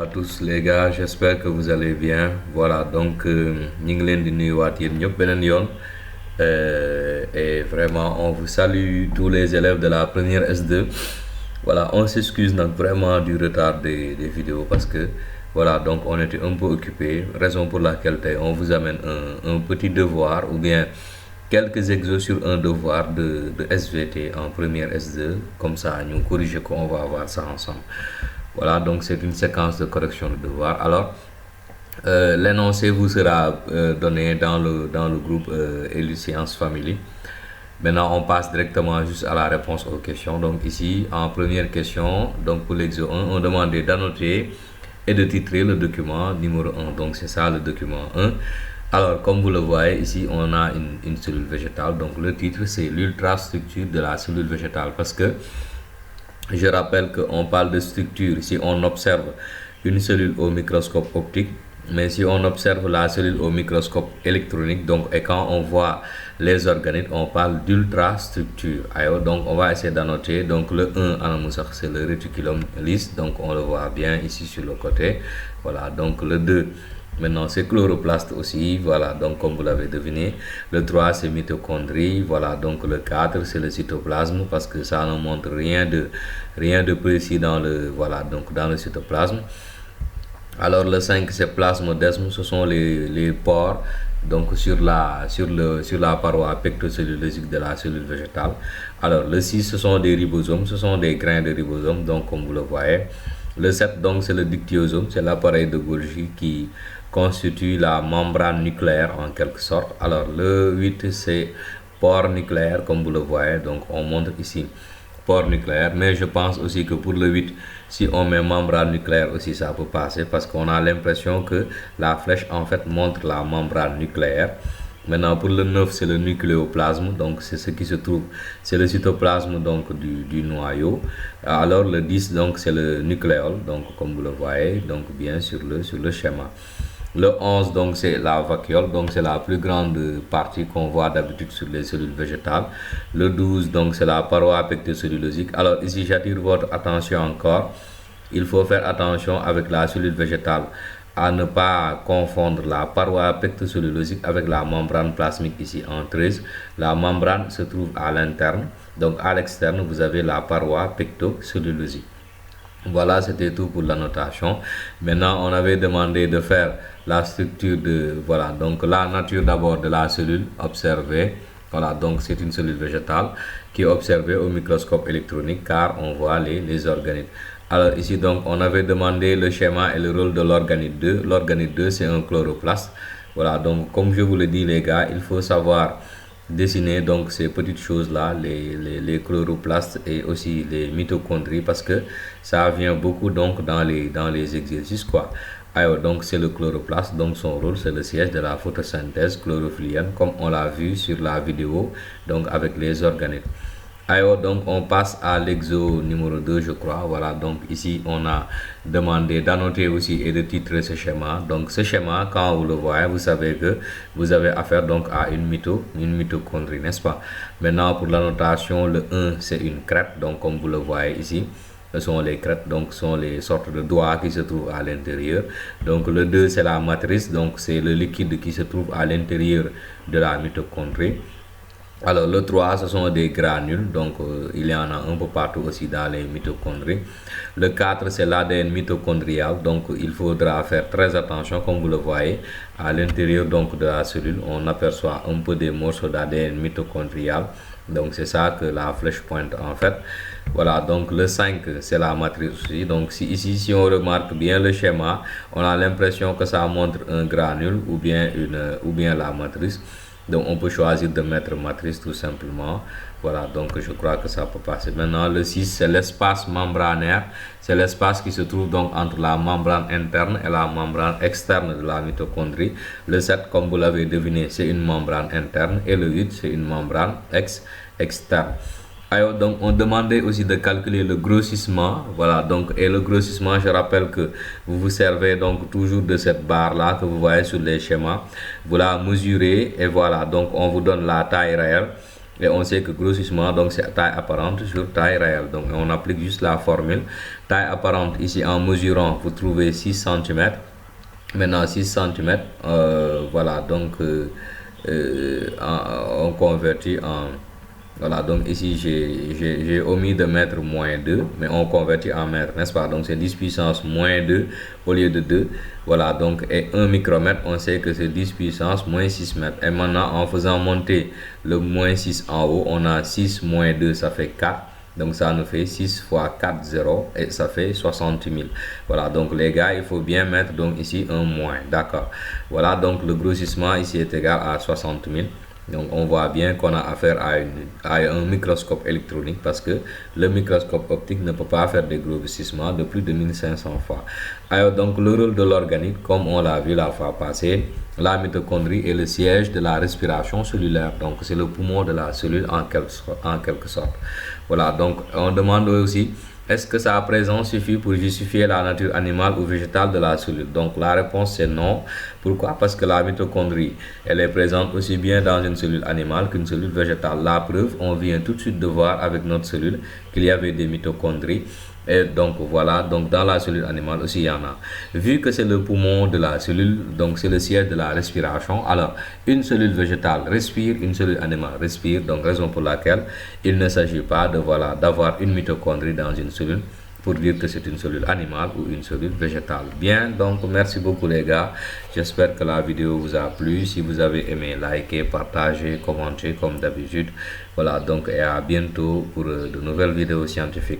À tous les gars, j'espère que vous allez bien. Voilà, donc ñu ngi leen di nuyuwaat yéen ñëpp beneen yoon. Et vraiment on vous salue tous les élèves de la première S2. Voilà, on s'excuse donc vraiment du retard des vidéos parce que voilà, donc on était un peu occupé, raison pour laquelle on vous amène un petit devoir ou bien quelques exos sur un devoir de SVT en première S2. Comme ça, nous corriger qu'on va voir ça ensemble. Voilà, donc c'est une séquence de correction de devoir. Alors, l'énoncé vous sera donné dans le groupe Elu Science Family. Maintenant, on passe directement juste à la réponse aux questions. Donc ici, en première question, donc pour l'exo 1, on demandait d'annoter et de titrer le document numéro 1. Donc c'est ça le document 1. Alors, comme vous le voyez, ici, on a une cellule végétale. Donc le titre, c'est l'ultrastructure de la cellule végétale. Parce que je rappelle qu'on parle de structure si on observe une cellule au microscope optique, mais si on observe la cellule au microscope électronique, donc, et quand on voit les organites, on parle d'ultrastructure. Donc on va essayer d'annoter. Donc le 1 c'est le réticulum lisse, donc on le voit bien ici sur le côté. Voilà, donc le 2 maintenant c'est chloroplaste aussi, voilà, donc comme vous l'avez deviné. Le 3 c'est mitochondrie, voilà, donc le 4 c'est le cytoplasme parce que ça ne montre rien de précis dans le, voilà, donc dans le cytoplasme. Alors le 5 c'est plasmodesme, ce sont les pores donc sur la paroi pectocellulosique de la cellule végétale. Alors le 6 ce sont des ribosomes, ce sont des grains de ribosomes, donc comme vous le voyez. Le 7 donc c'est le dictyosome, c'est l'appareil de Golgi qui constitue la membrane nucléaire en quelque sorte. Alors le 8 c'est pore nucléaire, comme vous le voyez, donc on montre ici pore nucléaire, mais je pense aussi que pour le 8, si on met membrane nucléaire aussi, ça peut passer parce qu'on a l'impression que la flèche en fait montre la membrane nucléaire. Maintenant pour le 9 c'est le nucléoplasme, donc c'est ce qui se trouve, c'est le cytoplasme donc du noyau. Alors le 10 donc c'est le nucléole, donc comme vous le voyez donc bien sur le schéma. Le 11 donc c'est la vacuole, donc c'est la plus grande partie qu'on voit d'habitude sur les cellules végétales. Le 12 donc c'est la paroi pectocellulosique. Alors ici j'attire votre attention encore, il faut faire attention avec la cellule végétale à ne pas confondre la paroi pectocellulosique avec la membrane plasmique ici en 13. La membrane se trouve à l'interne, donc à l'externe vous avez la paroi pectocellulosique. Voilà, c'était tout pour la notation. Maintenant, on avait demandé de faire la structure de, voilà, donc la nature d'abord de la cellule observée. Voilà, donc c'est une cellule végétale qui est observée au microscope électronique car on voit les organites. Alors ici, donc, on avait demandé le schéma et le rôle de l'organite 2. L'organite 2, c'est un chloroplaste. Voilà, donc comme je vous le dis les gars, il faut savoir dessiner donc ces petites choses là, les chloroplastes et aussi les mitochondries parce que ça vient beaucoup donc dans les exercices quoi. Alors donc c'est le chloroplaste, donc son rôle c'est le siège de la photosynthèse chlorophyllienne comme on l'a vu sur la vidéo donc avec les organites. Alors donc on passe à l'exo numéro 2 je crois. Voilà, donc ici on a demandé d'annoter aussi et de titrer ce schéma. Donc ce schéma, quand vous le voyez, vous savez que vous avez affaire donc à une mitochondrie, n'est-ce pas? Maintenant pour l'annotation, le 1 c'est une crête, donc comme vous le voyez ici, ce sont les crêtes, donc sont les sortes de doigts qui se trouvent à l'intérieur. Donc le 2 c'est la matrice, donc c'est le liquide qui se trouve à l'intérieur de la mitochondrie. Alors le 3 ce sont des granules, donc il y en a un peu partout aussi dans les mitochondries. Le 4 c'est l'ADN mitochondrial, donc il faudra faire très attention comme vous le voyez à l'intérieur donc de la cellule on aperçoit un peu des morceaux d'ADN mitochondrial, donc c'est ça que la flèche pointe en fait. Voilà, donc le 5 c'est la matrice aussi, donc si on remarque bien le schéma, on a l'impression que ça montre un granule ou bien la matrice. Donc on peut choisir de mettre matrice tout simplement. Voilà, donc je crois que ça peut passer. Maintenant le 6 c'est l'espace membranaire, c'est l'espace qui se trouve donc entre la membrane interne et la membrane externe de la mitochondrie. Le 7 comme vous l'avez deviné c'est une membrane interne et le 8 c'est une membrane externe. Alors, donc on demandait aussi de calculer le grossissement. Voilà, donc et le grossissement, je rappelle que vous vous servez donc toujours de cette barre là que vous voyez sur les schémas, vous la mesurez et voilà, donc on vous donne la taille réelle Et on sait que grossissement, donc c'est taille apparente sur taille réelle. Donc on applique juste la formule. Taille apparente, ici en mesurant, vous trouvez 6 cm. Maintenant 6 cm, voilà, donc on convertit en... Voilà, donc ici j'ai omis de mettre moins 2, mais on convertit en mètres, n'est-ce pas? Donc c'est 10 puissance moins 2 au lieu de 2. Voilà, donc et 1 micromètre, on sait que c'est 10 puissance moins 6 mètres. Et maintenant, en faisant monter le moins 6 en haut, on a 6 moins 2, ça fait 4. Donc ça nous fait 6 fois 4, 0 et ça fait 60 000. Voilà, donc les gars, il faut bien mettre donc ici un moins, d'accord. Voilà, donc le grossissement ici est égal à 60 000. Donc on voit bien qu'on a affaire à un microscope électronique parce que le microscope optique ne peut pas faire des grossissements de plus de 1500 fois. Alors donc le rôle de l'organique, comme on l'a vu la fois passée, la mitochondrie est le siège de la respiration cellulaire. Donc c'est le poumon de la cellule en quelque sorte. Voilà, donc on demande aussi, est-ce que sa présence suffit pour justifier la nature animale ou végétale de la cellule? Donc la réponse c'est non. Pourquoi? Parce que la mitochondrie, elle est présente aussi bien dans une cellule animale qu'une cellule végétale. La preuve, on vient tout de suite de voir avec notre cellule qu'il y avait des mitochondries. Et donc voilà, donc dans la cellule animale aussi il y en a. Vu que c'est le poumon de la cellule, donc c'est le siège de la respiration, alors une cellule végétale respire, une cellule animale respire, donc raison pour laquelle il ne s'agit pas de voilà d'avoir une mitochondrie dans une cellule pour dire que c'est une cellule animale ou une cellule végétale. Bien, donc merci beaucoup les gars, j'espère que la vidéo vous a plu. Si vous avez aimé, likez, partagez, commentez comme d'habitude. Voilà, donc et à bientôt pour de nouvelles vidéos scientifiques.